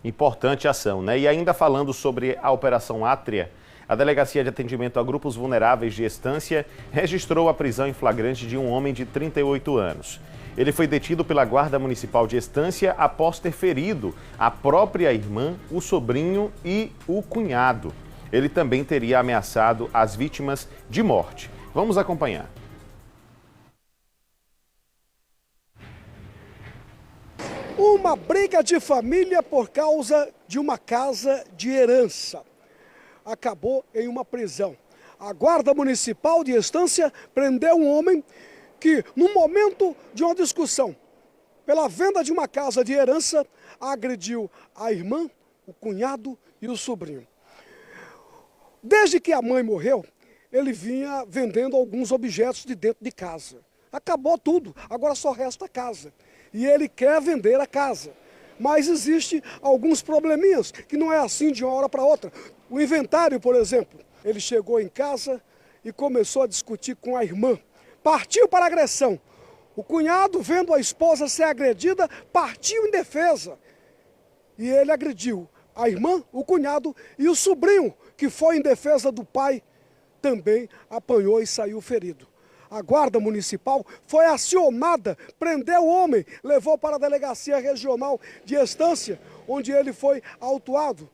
Importante ação, né? E ainda falando sobre a Operação Átria, a Delegacia de Atendimento a Grupos Vulneráveis de Estância registrou a prisão em flagrante de um homem de 38 anos. Ele foi detido pela Guarda Municipal de Estância após ter ferido a própria irmã, o sobrinho e o cunhado. Ele também teria ameaçado as vítimas de morte. Vamos acompanhar. Uma briga de família por causa de uma casa de herança. Acabou em uma prisão. A Guarda Municipal de Estância prendeu um homem que, no momento de uma discussão pela venda de uma casa de herança, agrediu a irmã, o cunhado e o sobrinho. Desde que a mãe morreu, ele vinha vendendo alguns objetos de dentro de casa. Acabou tudo, agora só resta a casa. E ele quer vender a casa. Mas existe alguns probleminhas, que não é assim de uma hora para outra. O inventário, por exemplo, ele chegou em casa e começou a discutir com a irmã. Partiu para a agressão. O cunhado, vendo a esposa ser agredida, partiu em defesa. E ele agrediu a irmã, o cunhado e o sobrinho, que foi em defesa do pai, também apanhou e saiu ferido. A Guarda Municipal foi acionada, prendeu o homem, levou para a Delegacia Regional de Estância, onde ele foi autuado.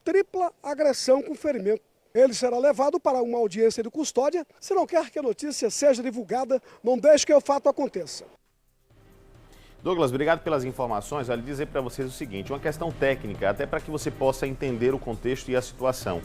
Tripla agressão com ferimento. Ele será levado para uma audiência de custódia. Se não quer que a notícia seja divulgada, não deixe que o fato aconteça. Douglas, obrigado pelas informações. Vale dizer para vocês o seguinte, uma questão técnica, até para que você possa entender o contexto e a situação.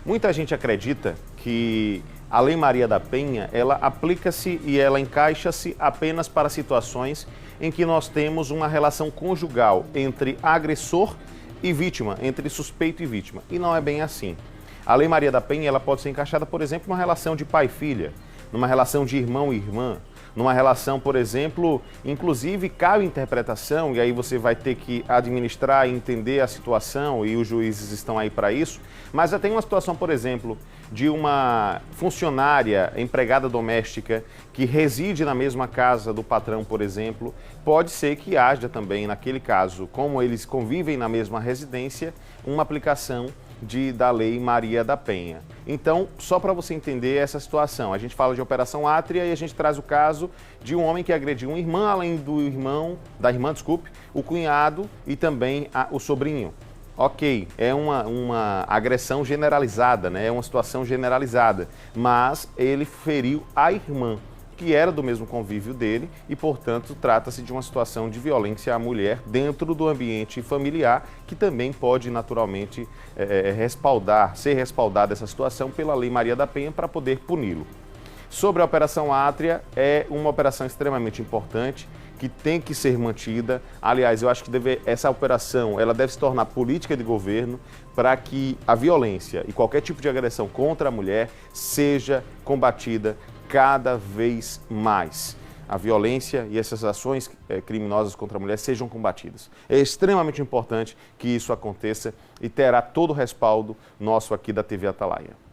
Muita gente acredita que a Lei Maria da Penha, ela aplica-se e ela encaixa-se apenas para situações em que nós temos uma relação conjugal entre agressor e vítima, entre suspeito e vítima. E não é bem assim. A Lei Maria da Penha, ela pode ser encaixada, por exemplo, numa relação de pai e filha, numa relação de irmão e irmã, numa relação, por exemplo, inclusive cabe interpretação, e aí você vai ter que administrar e entender a situação, e os juízes estão aí para isso, mas já tem uma situação, por exemplo, de uma funcionária, empregada doméstica, que reside na mesma casa do patrão, por exemplo, pode ser que haja também, naquele caso, como eles convivem na mesma residência, uma aplicação da Lei Maria da Penha. Então, só para você entender essa situação, a gente fala de Operação Átria e a gente traz o caso de um homem que agrediu uma irmã, além da irmã, o cunhado e também o sobrinho. Ok, é uma agressão generalizada, né? É uma situação generalizada, mas ele feriu a irmã, que era do mesmo convívio dele e, portanto, trata-se de uma situação de violência à mulher dentro do ambiente familiar, que também pode, naturalmente, ser respaldada essa situação pela Lei Maria da Penha para poder puni-lo. Sobre a Operação Átria, é uma operação extremamente importante, que tem que ser mantida. Aliás, eu acho que essa operação ela deve se tornar política de governo para que a violência e qualquer tipo de agressão contra a mulher seja combatida cada vez mais. A violência e essas ações criminosas contra a mulher sejam combatidas. É extremamente importante que isso aconteça e terá todo o respaldo nosso aqui da TV Atalaia.